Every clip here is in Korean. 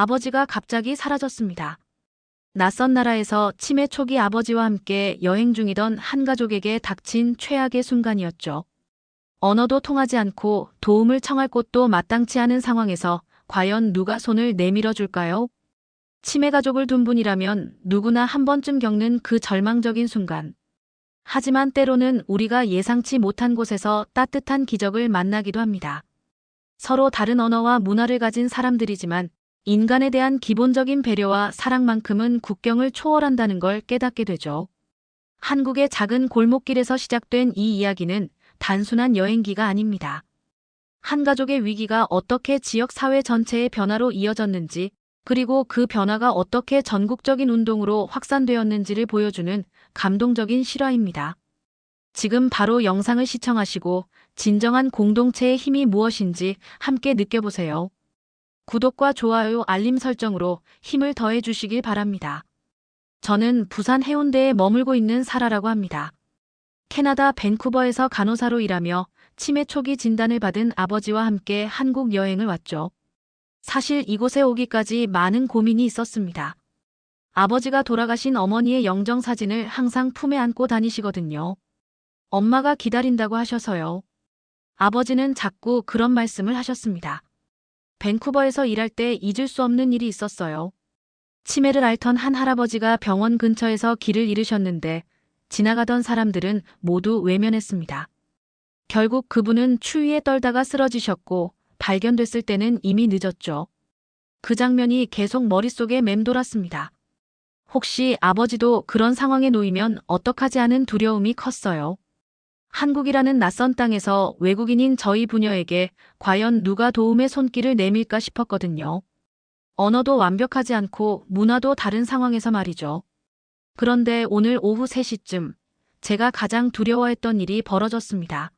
아버지가 갑자기 사라졌습니다. 낯선 나라에서 치매 초기 아버지와 함께 여행 중이던 한 가족에게 닥친 최악의 순간이었죠. 언어도 통하지 않고 도움을 청할 곳도 마땅치 않은 상황에서 과연 누가 손을 내밀어 줄까요? 치매 가족을 둔 분이라면 누구나 한 번쯤 겪는 그 절망적인 순간. 하지만 때로는 우리가 예상치 못한 곳에서 따뜻한 기적을 만나기도 합니다. 서로 다른 언어와 문화를 가진 사람들이지만 인간에 대한 기본적인 배려와 사랑만큼은 국경을 초월한다는 걸 깨닫게 되죠. 한국의 작은 골목길에서 시작된 이 이야기는 단순한 여행기가 아닙니다. 한 가족의 위기가 어떻게 지역 사회 전체의 변화로 이어졌는지, 그리고 그 변화가 어떻게 전국적인 운동으로 확산되었는지를 보여주는 감동적인 실화입니다. 지금 바로 영상을 시청하시고 진정한 공동체의 힘이 무엇인지 함께 느껴보세요. 구독과 좋아요, 알림 설정으로 힘을 더해 주시길 바랍니다. 저는 부산 해운대에 머물고 있는 사라라고 합니다. 캐나다 밴쿠버에서 간호사로 일하며 치매 초기 진단을 받은 아버지와 함께 한국 여행을 왔죠. 사실 이곳에 오기까지 많은 고민이 있었습니다. 아버지가 돌아가신 어머니의 영정사진을 항상 품에 안고 다니시거든요. 엄마가 기다린다고 하셔서요. 아버지는 자꾸 그런 말씀을 하셨습니다. 밴쿠버에서 일할 때 잊을 수 없는 일이 있었어요. 치매를 앓던 한 할아버지가 병원 근처에서 길을 잃으셨는데 지나가던 사람들은 모두 외면했습니다. 결국 그분은 추위에 떨다가 쓰러지셨고 발견됐을 때는 이미 늦었죠. 그 장면이 계속 머릿속에 맴돌았습니다. 혹시 아버지도 그런 상황에 놓이면 어떡하지 하는 두려움이 컸어요. 한국이라는 낯선 땅에서 외국인인 저희 부녀에게 과연 누가 도움의 손길을 내밀까 싶었거든요. 언어도 완벽하지 않고 문화도 다른 상황에서 말이죠. 그런데 오늘 오후 3시쯤 제가 가장 두려워했던 일이 벌어졌습니다.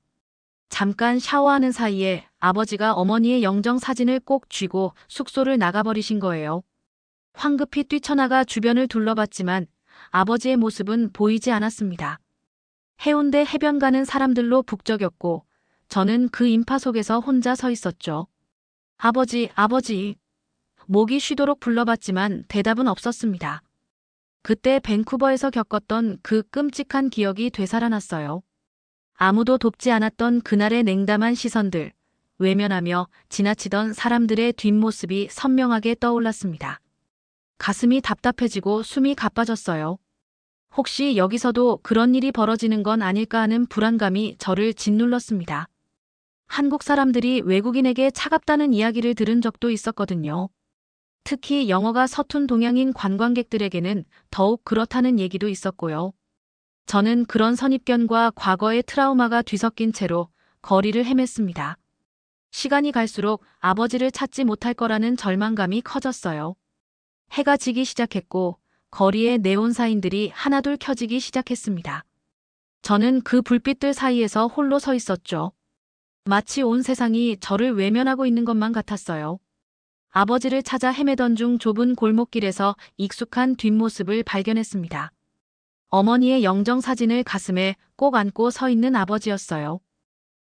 잠깐 샤워하는 사이에 아버지가 어머니의 영정 사진을 꼭 쥐고 숙소를 나가버리신 거예요. 황급히 뛰쳐나가 주변을 둘러봤지만 아버지의 모습은 보이지 않았습니다. 해운대 해변 가는 사람들로 북적였고 저는 그 인파 속에서 혼자 서 있었죠. 아버지, 아버지. 목이 쉬도록 불러봤지만 대답은 없었습니다. 그때 밴쿠버에서 겪었던 그 끔찍한 기억이 되살아났어요. 아무도 돕지 않았던 그날의 냉담한 시선들, 외면하며 지나치던 사람들의 뒷모습이 선명하게 떠올랐습니다. 가슴이 답답해지고 숨이 가빠졌어요. 혹시 여기서도 그런 일이 벌어지는 건 아닐까 하는 불안감이 저를 짓눌렀습니다. 한국 사람들이 외국인에게 차갑다는 이야기를 들은 적도 있었거든요. 특히 영어가 서툰 동양인 관광객들에게는 더욱 그렇다는 얘기도 있었고요. 저는 그런 선입견과 과거의 트라우마가 뒤섞인 채로 거리를 헤맸습니다. 시간이 갈수록 아버지를 찾지 못할 거라는 절망감이 커졌어요. 해가 지기 시작했고 거리에 네온사인들이 하나둘 켜지기 시작했습니다. 저는 그 불빛들 사이에서 홀로 서 있었죠. 마치 온 세상이 저를 외면하고 있는 것만 같았어요. 아버지를 찾아 헤매던 중 좁은 골목길에서 익숙한 뒷모습을 발견했습니다. 어머니의 영정 사진을 가슴에 꼭 안고 서 있는 아버지였어요.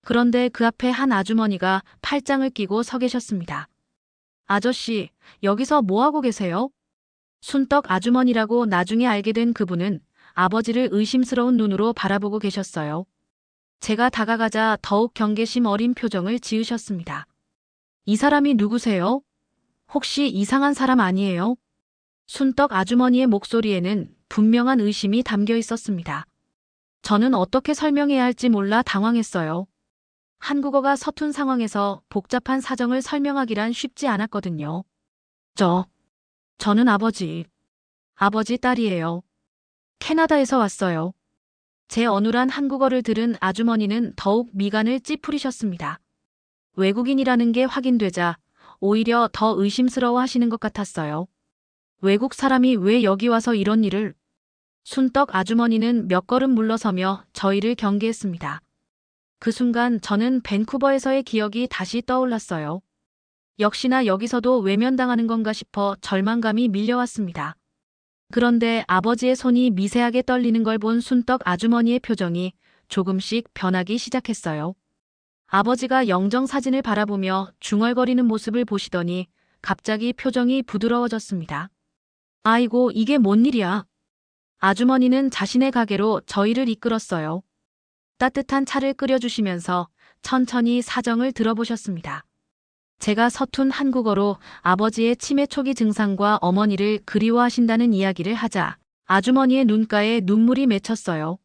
그런데 그 앞에 한 아주머니가 팔짱을 끼고 서 계셨습니다. 아저씨, 여기서 뭐하고 계세요? 순떡 아주머니라고 나중에 알게 된 그분은 아버지를 의심스러운 눈으로 바라보고 계셨어요. 제가 다가가자 더욱 경계심 어린 표정을 지으셨습니다. 이 사람이 누구세요? 혹시 이상한 사람 아니에요? 순떡 아주머니의 목소리에는 분명한 의심이 담겨 있었습니다. 저는 어떻게 설명해야 할지 몰라 당황했어요. 한국어가 서툰 상황에서 복잡한 사정을 설명하기란 쉽지 않았거든요. 저는 아버지 딸이에요. 캐나다에서 왔어요. 제 어눌한 한국어를 들은 아주머니는 더욱 미간을 찌푸리셨습니다. 외국인이라는 게 확인되자 오히려 더 의심스러워 하시는 것 같았어요. 외국 사람이 왜 여기 와서 이런 일을? 순떡 아주머니는 몇 걸음 물러서며 저희를 경계했습니다. 그 순간 저는 밴쿠버에서의 기억이 다시 떠올랐어요. 역시나 여기서도 외면당하는 건가 싶어 절망감이 밀려왔습니다. 그런데 아버지의 손이 미세하게 떨리는 걸 본 순떡 아주머니의 표정이 조금씩 변하기 시작했어요. 아버지가 영정 사진을 바라보며 중얼거리는 모습을 보시더니 갑자기 표정이 부드러워졌습니다. 아이고, 이게 뭔 일이야? 아주머니는 자신의 가게로 저희를 이끌었어요. 따뜻한 차를 끓여주시면서 천천히 사정을 들어보셨습니다. 제가 서툰 한국어로 아버지의 치매 초기 증상과 어머니를 그리워하신다는 이야기를 하자 아주머니의 눈가에 눈물이 맺혔어요.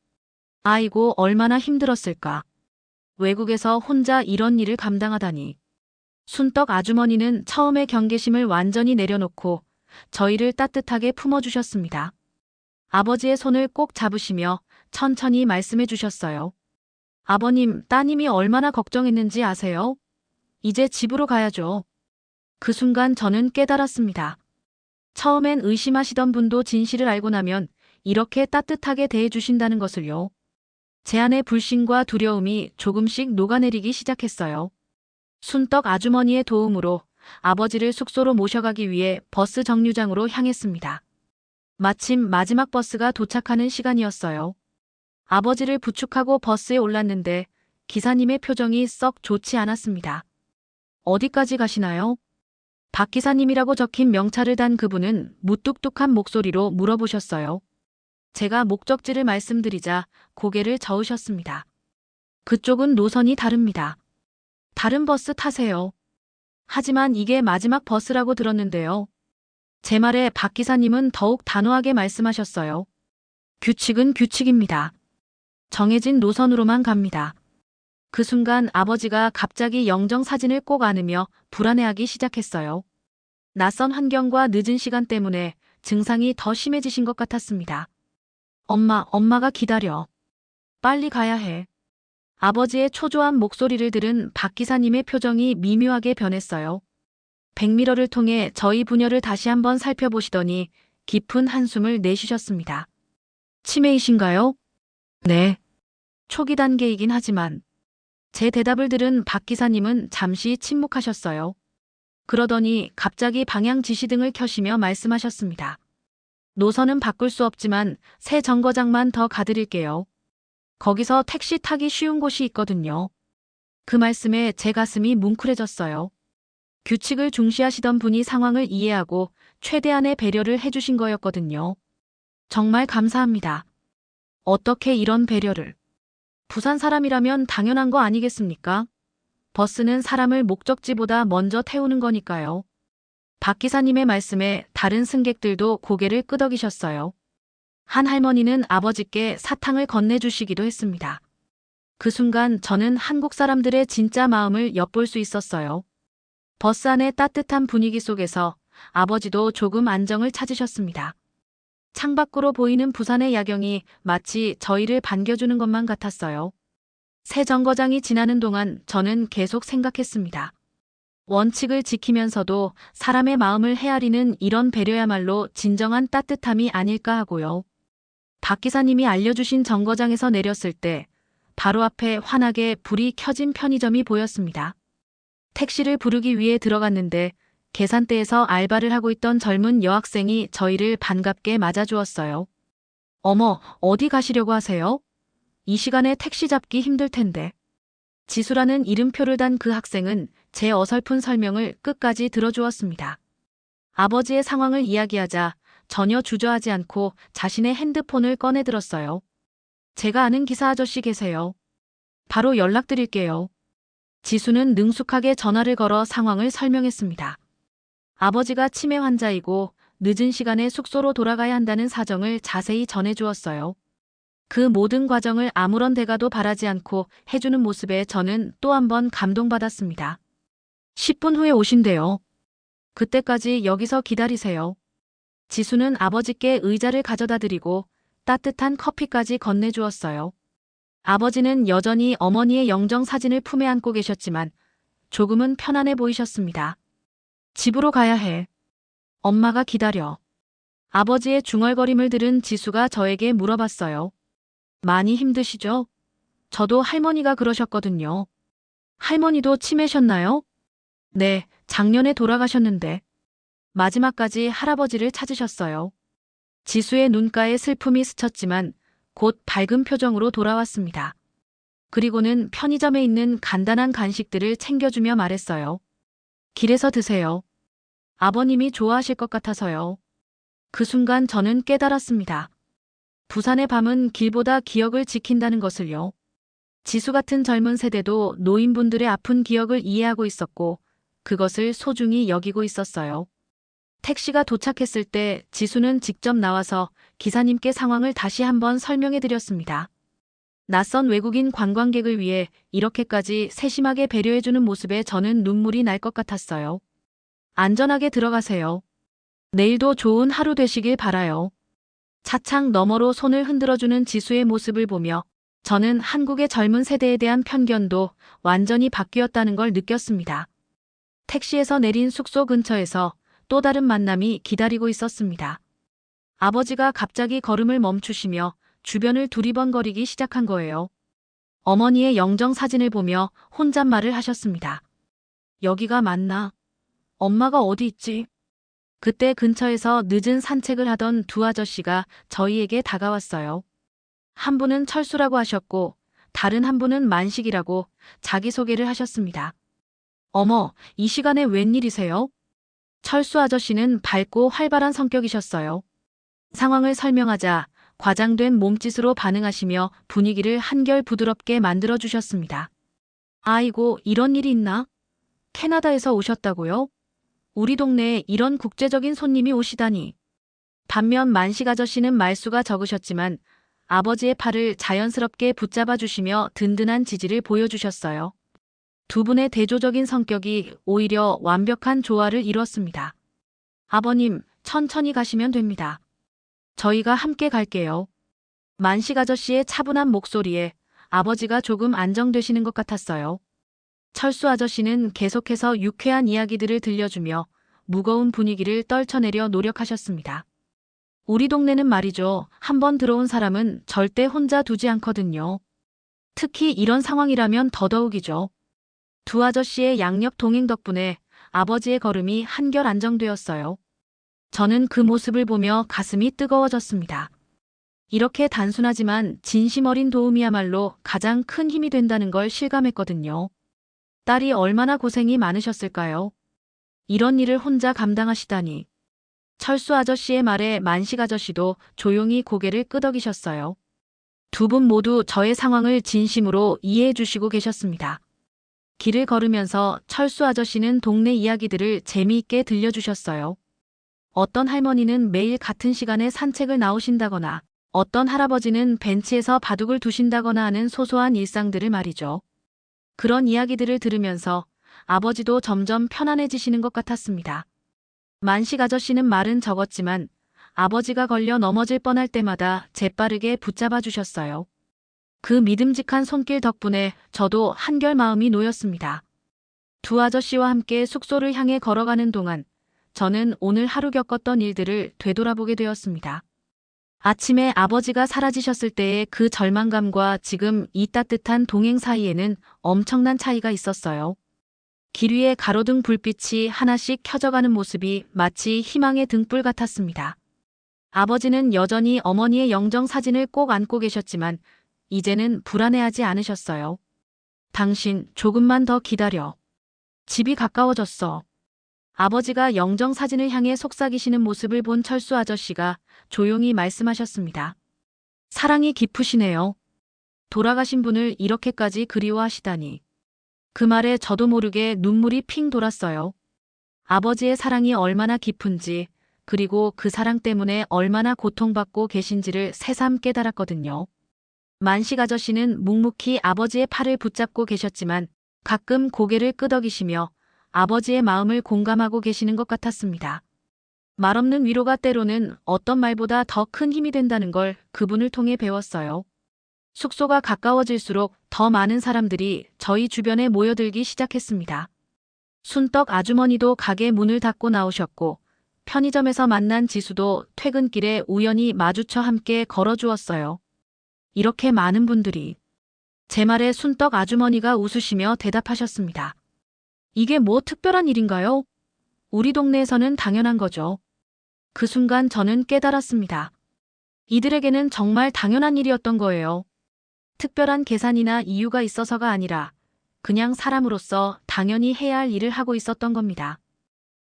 아이고, 얼마나 힘들었을까. 외국에서 혼자 이런 일을 감당하다니. 순떡 아주머니는 처음에 경계심을 완전히 내려놓고 저희를 따뜻하게 품어주셨습니다. 아버지의 손을 꼭 잡으시며 천천히 말씀해 주셨어요. 아버님, 따님이 얼마나 걱정했는지 아세요? 이제 집으로 가야죠. 그 순간 저는 깨달았습니다. 처음엔 의심하시던 분도 진실을 알고 나면 이렇게 따뜻하게 대해주신다는 것을요. 제 안의 불신과 두려움이 조금씩 녹아내리기 시작했어요. 순떡 아주머니의 도움으로 아버지를 숙소로 모셔가기 위해 버스 정류장으로 향했습니다. 마침 마지막 버스가 도착하는 시간이었어요. 아버지를 부축하고 버스에 올랐는데 기사님의 표정이 썩 좋지 않았습니다. 어디까지 가시나요? 박 기사님이라고 적힌 명찰을 단 그분은 무뚝뚝한 목소리로 물어보셨어요. 제가 목적지를 말씀드리자 고개를 저으셨습니다. 그쪽은 노선이 다릅니다. 다른 버스 타세요. 하지만 이게 마지막 버스라고 들었는데요. 제 말에 박 기사님은 더욱 단호하게 말씀하셨어요. 규칙은 규칙입니다. 정해진 노선으로만 갑니다. 그 순간 아버지가 갑자기 영정사진을 꼭 안으며 불안해하기 시작했어요. 낯선 환경과 늦은 시간 때문에 증상이 더 심해지신 것 같았습니다. 엄마가 기다려. 빨리 가야 해. 아버지의 초조한 목소리를 들은 박 기사님의 표정이 미묘하게 변했어요. 백미러를 통해 저희 부녀를 다시 한번 살펴보시더니 깊은 한숨을 내쉬셨습니다. 치매이신가요? 네. 초기 단계이긴 하지만. 제 대답을 들은 박 기사님은 잠시 침묵하셨어요. 그러더니 갑자기 방향 지시등을 켜시며 말씀하셨습니다. 노선은 바꿀 수 없지만 새 정거장만 더 가드릴게요. 거기서 택시 타기 쉬운 곳이 있거든요. 그 말씀에 제 가슴이 뭉클해졌어요. 규칙을 중시하시던 분이 상황을 이해하고 최대한의 배려를 해주신 거였거든요. 정말 감사합니다. 어떻게 이런 배려를. 부산 사람이라면 당연한 거 아니겠습니까? 버스는 사람을 목적지보다 먼저 태우는 거니까요. 박 기사님의 말씀에 다른 승객들도 고개를 끄덕이셨어요. 한 할머니는 아버지께 사탕을 건네주시기도 했습니다. 그 순간 저는 한국 사람들의 진짜 마음을 엿볼 수 있었어요. 버스 안의 따뜻한 분위기 속에서 아버지도 조금 안정을 찾으셨습니다. 창밖으로 보이는 부산의 야경이 마치 저희를 반겨주는 것만 같았어요. 새 정거장이 지나는 동안 저는 계속 생각했습니다. 원칙을 지키면서도 사람의 마음을 헤아리는 이런 배려야말로 진정한 따뜻함이 아닐까 하고요. 박 기사님이 알려주신 정거장에서 내렸을 때 바로 앞에 환하게 불이 켜진 편의점이 보였습니다. 택시를 부르기 위해 들어갔는데 계산대에서 알바를 하고 있던 젊은 여학생이 저희를 반갑게 맞아주었어요. 어머, 어디 가시려고 하세요? 이 시간에 택시 잡기 힘들 텐데. 지수라는 이름표를 단 그 학생은 제 어설픈 설명을 끝까지 들어주었습니다. 아버지의 상황을 이야기하자 전혀 주저하지 않고 자신의 핸드폰을 꺼내 들었어요. 제가 아는 기사 아저씨 계세요. 바로 연락드릴게요. 지수는 능숙하게 전화를 걸어 상황을 설명했습니다. 아버지가 치매 환자이고 늦은 시간에 숙소로 돌아가야 한다는 사정을 자세히 전해주었어요. 그 모든 과정을 아무런 대가도 바라지 않고 해주는 모습에 저는 또 한 번 감동받았습니다. 10분 후에 오신대요. 그때까지 여기서 기다리세요. 지수는 아버지께 의자를 가져다 드리고 따뜻한 커피까지 건네주었어요. 아버지는 여전히 어머니의 영정 사진을 품에 안고 계셨지만 조금은 편안해 보이셨습니다. 집으로 가야 해. 엄마가 기다려. 아버지의 중얼거림을 들은 지수가 저에게 물어봤어요. 많이 힘드시죠? 저도 할머니가 그러셨거든요. 할머니도 치매셨나요? 네, 작년에 돌아가셨는데. 마지막까지 할아버지를 찾으셨어요. 지수의 눈가에 슬픔이 스쳤지만 곧 밝은 표정으로 돌아왔습니다. 그리고는 편의점에 있는 간단한 간식들을 챙겨주며 말했어요. 길에서 드세요. 아버님이 좋아하실 것 같아서요. 그 순간 저는 깨달았습니다. 부산의 밤은 길보다 기억을 지킨다는 것을요. 지수 같은 젊은 세대도 노인분들의 아픈 기억을 이해하고 있었고 그것을 소중히 여기고 있었어요. 택시가 도착했을 때 지수는 직접 나와서 기사님께 상황을 다시 한번 설명해 드렸습니다. 낯선 외국인 관광객을 위해 이렇게까지 세심하게 배려해주는 모습에 저는 눈물이 날 것 같았어요. 안전하게 들어가세요. 내일도 좋은 하루 되시길 바라요. 차창 너머로 손을 흔들어주는 지수의 모습을 보며 저는 한국의 젊은 세대에 대한 편견도 완전히 바뀌었다는 걸 느꼈습니다. 택시에서 내린 숙소 근처에서 또 다른 만남이 기다리고 있었습니다. 아버지가 갑자기 걸음을 멈추시며 주변을 두리번거리기 시작한 거예요. 어머니의 영정 사진을 보며 혼잣말을 하셨습니다. 여기가 맞나? 엄마가 어디 있지? 그때 근처에서 늦은 산책을 하던 두 아저씨가 저희에게 다가왔어요. 한 분은 철수라고 하셨고 다른 한 분은 만식이라고 자기소개를 하셨습니다. 어머, 이 시간에 웬일이세요? 철수 아저씨는 밝고 활발한 성격이셨어요. 상황을 설명하자 과장된 몸짓으로 반응하시며 분위기를 한결 부드럽게 만들어주셨습니다. 아이고, 이런 일이 있나? 캐나다에서 오셨다고요? 우리 동네에 이런 국제적인 손님이 오시다니. 반면 만식 아저씨는 말수가 적으셨지만 아버지의 팔을 자연스럽게 붙잡아 주시며 든든한 지지를 보여주셨어요. 두 분의 대조적인 성격이 오히려 완벽한 조화를 이루었습니다. 아버님, 천천히 가시면 됩니다. 저희가 함께 갈게요. 만식 아저씨의 차분한 목소리에 아버지가 조금 안정되시는 것 같았어요. 철수 아저씨는 계속해서 유쾌한 이야기들을 들려주며 무거운 분위기를 떨쳐내려 노력하셨습니다. 우리 동네는 말이죠. 한번 들어온 사람은 절대 혼자 두지 않거든요. 특히 이런 상황이라면 더더욱이죠. 두 아저씨의 양옆 동행 덕분에 아버지의 걸음이 한결 안정되었어요. 저는 그 모습을 보며 가슴이 뜨거워졌습니다. 이렇게 단순하지만 진심 어린 도움이야말로 가장 큰 힘이 된다는 걸 실감했거든요. 딸이 얼마나 고생이 많으셨을까요? 이런 일을 혼자 감당하시다니. 철수 아저씨의 말에 만식 아저씨도 조용히 고개를 끄덕이셨어요. 두 분 모두 저의 상황을 진심으로 이해해 주시고 계셨습니다. 길을 걸으면서 철수 아저씨는 동네 이야기들을 재미있게 들려주셨어요. 어떤 할머니는 매일 같은 시간에 산책을 나오신다거나 어떤 할아버지는 벤치에서 바둑을 두신다거나 하는 소소한 일상들을 말이죠. 그런 이야기들을 들으면서 아버지도 점점 편안해지시는 것 같았습니다. 만식 아저씨는 말은 적었지만 아버지가 걸려 넘어질 뻔할 때마다 재빠르게 붙잡아 주셨어요. 그 믿음직한 손길 덕분에 저도 한결 마음이 놓였습니다. 두 아저씨와 함께 숙소를 향해 걸어가는 동안 저는 오늘 하루 겪었던 일들을 되돌아보게 되었습니다. 아침에 아버지가 사라지셨을 때의 그 절망감과 지금 이 따뜻한 동행 사이에는 엄청난 차이가 있었어요. 길 위에 가로등 불빛이 하나씩 켜져가는 모습이 마치 희망의 등불 같았습니다. 아버지는 여전히 어머니의 영정 사진을 꼭 안고 계셨지만 이제는 불안해하지 않으셨어요. 당신 조금만 더 기다려. 집이 가까워졌어. 아버지가 영정 사진을 향해 속삭이시는 모습을 본 철수 아저씨가 조용히 말씀하셨습니다. 사랑이 깊으시네요. 돌아가신 분을 이렇게까지 그리워하시다니. 그 말에 저도 모르게 눈물이 핑 돌았어요. 아버지의 사랑이 얼마나 깊은지, 그리고 그 사랑 때문에 얼마나 고통받고 계신지를 새삼 깨달았거든요. 만식 아저씨는 묵묵히 아버지의 팔을 붙잡고 계셨지만 가끔 고개를 끄덕이시며 아버지의 마음을 공감하고 계시는 것 같았습니다. 말없는 위로가 때로는 어떤 말보다 더 큰 힘이 된다는 걸 그분을 통해 배웠어요. 숙소가 가까워질수록 더 많은 사람들이 저희 주변에 모여들기 시작했습니다. 순떡 아주머니도 가게 문을 닫고 나오셨고 편의점에서 만난 지수도 퇴근길에 우연히 마주쳐 함께 걸어주었어요. 이렇게 많은 분들이. 제 말에 순떡 아주머니가 웃으시며 대답하셨습니다. 이게 뭐 특별한 일인가요? 우리 동네에서는 당연한 거죠. 그 순간 저는 깨달았습니다. 이들에게는 정말 당연한 일이었던 거예요. 특별한 계산이나 이유가 있어서가 아니라 그냥 사람으로서 당연히 해야 할 일을 하고 있었던 겁니다.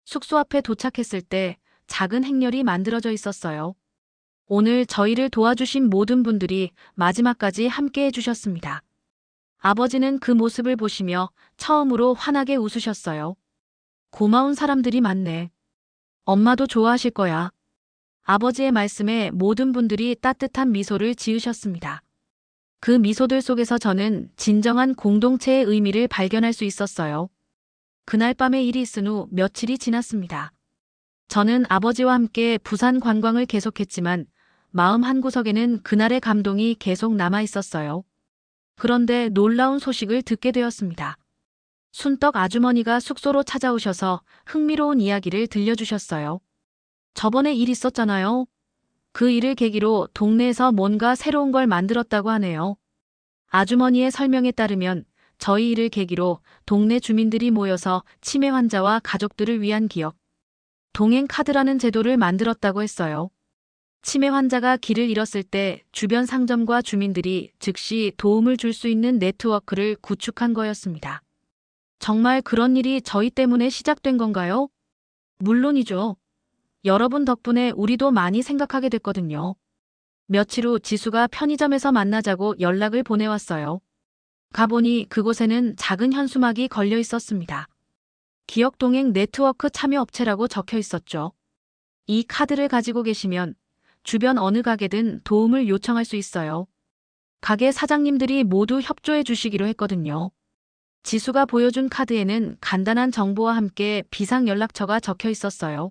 숙소 앞에 도착했을 때 작은 행렬이 만들어져 있었어요. 오늘 저희를 도와주신 모든 분들이 마지막까지 함께 해주셨습니다. 아버지는 그 모습을 보시며 처음으로 환하게 웃으셨어요. 고마운 사람들이 많네. 엄마도 좋아하실 거야. 아버지의 말씀에 모든 분들이 따뜻한 미소를 지으셨습니다. 그 미소들 속에서 저는 진정한 공동체의 의미를 발견할 수 있었어요. 그날 밤에 일이 있은 후 며칠이 지났습니다. 저는 아버지와 함께 부산 관광을 계속했지만 마음 한구석에는 그날의 감동이 계속 남아 있었어요. 그런데 놀라운 소식을 듣게 되었습니다. 순떡 아주머니가 숙소로 찾아오셔서 흥미로운 이야기를 들려주셨어요. 저번에 일 있었잖아요. 그 일을 계기로 동네에서 뭔가 새로운 걸 만들었다고 하네요. 아주머니의 설명에 따르면 저희 일을 계기로 동네 주민들이 모여서 치매 환자와 가족들을 위한 기억, 동행 카드라는 제도를 만들었다고 했어요. 치매 환자가 길을 잃었을 때 주변 상점과 주민들이 즉시 도움을 줄 수 있는 네트워크를 구축한 거였습니다. 정말 그런 일이 저희 때문에 시작된 건가요? 물론이죠. 여러분 덕분에 우리도 많이 생각하게 됐거든요. 며칠 후 지수가 편의점에서 만나자고 연락을 보내왔어요. 가보니 그곳에는 작은 현수막이 걸려 있었습니다. 기억동행 네트워크 참여 업체라고 적혀 있었죠. 이 카드를 가지고 계시면 주변 어느 가게든 도움을 요청할 수 있어요. 가게 사장님들이 모두 협조해 주시기로 했거든요. 지수가 보여준 카드에는 간단한 정보와 함께 비상 연락처가 적혀 있었어요.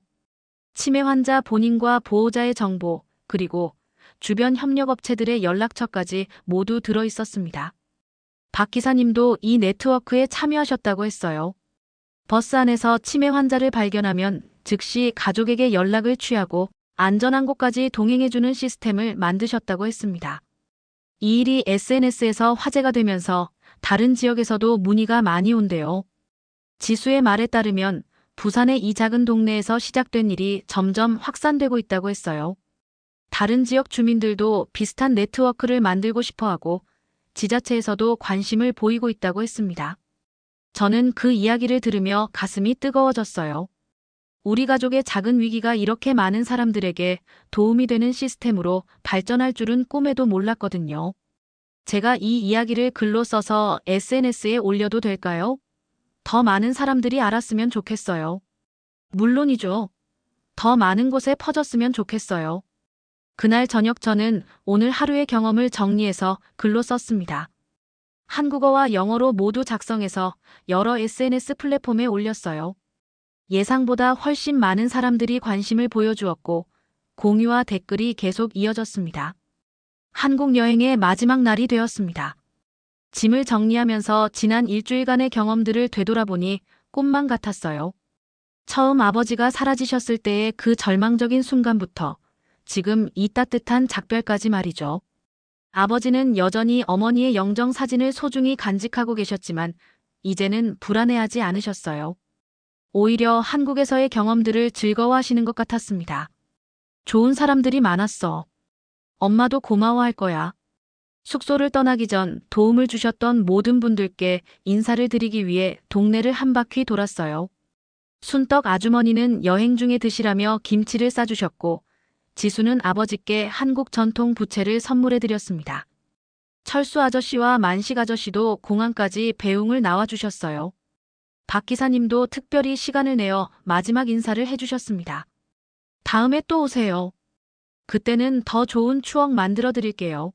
치매 환자 본인과 보호자의 정보, 그리고 주변 협력업체들의 연락처까지 모두 들어 있었습니다. 박 기사님도 이 네트워크에 참여하셨다고 했어요. 버스 안에서 치매 환자를 발견하면 즉시 가족에게 연락을 취하고 안전한 곳까지 동행해주는 시스템을 만드셨다고 했습니다. 이 일이 SNS에서 화제가 되면서 다른 지역에서도 문의가 많이 온대요. 지수의 말에 따르면 부산의 이 작은 동네에서 시작된 일이 점점 확산되고 있다고 했어요. 다른 지역 주민들도 비슷한 네트워크를 만들고 싶어하고 지자체에서도 관심을 보이고 있다고 했습니다. 저는 그 이야기를 들으며 가슴이 뜨거워졌어요. 우리 가족의 작은 위기가 이렇게 많은 사람들에게 도움이 되는 시스템으로 발전할 줄은 꿈에도 몰랐거든요. 제가 이 이야기를 글로 써서 SNS에 올려도 될까요? 더 많은 사람들이 알았으면 좋겠어요. 물론이죠. 더 많은 곳에 퍼졌으면 좋겠어요. 그날 저녁 저는 오늘 하루의 경험을 정리해서 글로 썼습니다. 한국어와 영어로 모두 작성해서 여러 SNS 플랫폼에 올렸어요. 예상보다 훨씬 많은 사람들이 관심을 보여주었고 공유와 댓글이 계속 이어졌습니다. 한국 여행의 마지막 날이 되었습니다. 짐을 정리하면서 지난 일주일간의 경험들을 되돌아보니 꿈만 같았어요. 처음 아버지가 사라지셨을 때의 그 절망적인 순간부터 지금 이 따뜻한 작별까지 말이죠. 아버지는 여전히 어머니의 영정 사진을 소중히 간직하고 계셨지만 이제는 불안해하지 않으셨어요. 오히려 한국에서의 경험들을 즐거워하시는 것 같았습니다. 좋은 사람들이 많았어. 엄마도 고마워할 거야. 숙소를 떠나기 전 도움을 주셨던 모든 분들께 인사를 드리기 위해 동네를 한 바퀴 돌았어요. 순떡 아주머니는 여행 중에 드시라며 김치를 싸주셨고 지수는 아버지께 한국 전통 부채를 선물해 드렸습니다. 철수 아저씨와 만식 아저씨도 공항까지 배웅을 나와주셨어요. 박 기사님도 특별히 시간을 내어 마지막 인사를 해주셨습니다. 다음에 또 오세요. 그때는 더 좋은 추억 만들어 드릴게요.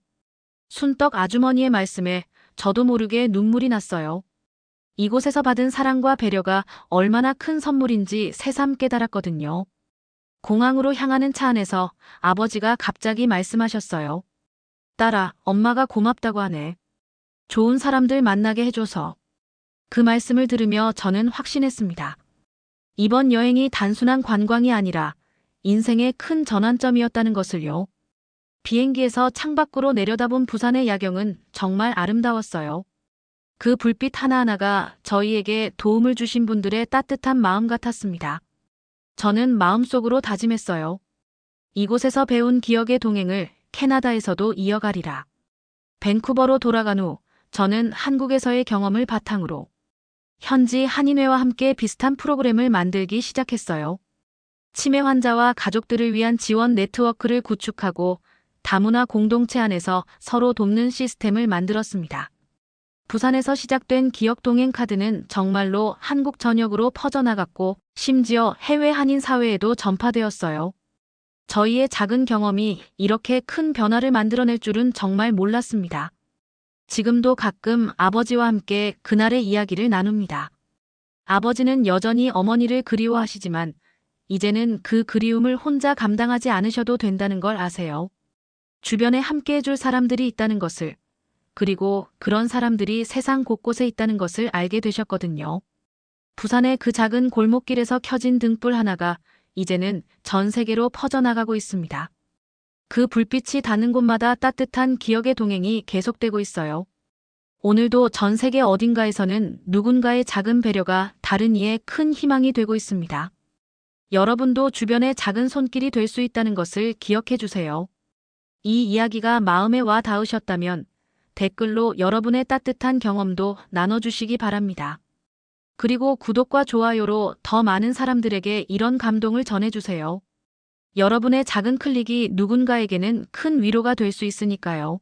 순떡 아주머니의 말씀에 저도 모르게 눈물이 났어요. 이곳에서 받은 사랑과 배려가 얼마나 큰 선물인지 새삼 깨달았거든요. 공항으로 향하는 차 안에서 아버지가 갑자기 말씀하셨어요. 딸아, 엄마가 고맙다고 하네. 좋은 사람들 만나게 해줘서. 그 말씀을 들으며 저는 확신했습니다. 이번 여행이 단순한 관광이 아니라 인생의 큰 전환점이었다는 것을요. 비행기에서 창밖으로 내려다본 부산의 야경은 정말 아름다웠어요. 그 불빛 하나하나가 저희에게 도움을 주신 분들의 따뜻한 마음 같았습니다. 저는 마음속으로 다짐했어요. 이곳에서 배운 기억의 동행을 캐나다에서도 이어가리라. 밴쿠버로 돌아간 후 저는 한국에서의 경험을 바탕으로 현지 한인회와 함께 비슷한 프로그램을 만들기 시작했어요. 치매 환자와 가족들을 위한 지원 네트워크를 구축하고 다문화 공동체 안에서 서로 돕는 시스템을 만들었습니다. 부산에서 시작된 기억 동행 카드는 정말로 한국 전역으로 퍼져나갔고 심지어 해외 한인 사회에도 전파되었어요. 저희의 작은 경험이 이렇게 큰 변화를 만들어낼 줄은 정말 몰랐습니다. 지금도 가끔 아버지와 함께 그날의 이야기를 나눕니다. 아버지는 여전히 어머니를 그리워하시지만 이제는 그 그리움을 혼자 감당하지 않으셔도 된다는 걸 아세요. 주변에 함께 해줄 사람들이 있다는 것을, 그리고 그런 사람들이 세상 곳곳에 있다는 것을 알게 되셨거든요. 부산의 그 작은 골목길에서 켜진 등불 하나가 이제는 전 세계로 퍼져나가고 있습니다. 그 불빛이 닿는 곳마다 따뜻한 기억의 동행이 계속되고 있어요. 오늘도 전 세계 어딘가에서는 누군가의 작은 배려가 다른 이의 큰 희망이 되고 있습니다. 여러분도 주변의 작은 손길이 될 수 있다는 것을 기억해 주세요. 이 이야기가 마음에 와 닿으셨다면 댓글로 여러분의 따뜻한 경험도 나눠주시기 바랍니다. 그리고 구독과 좋아요로 더 많은 사람들에게 이런 감동을 전해주세요. 여러분의 작은 클릭이 누군가에게는 큰 위로가 될 수 있으니까요.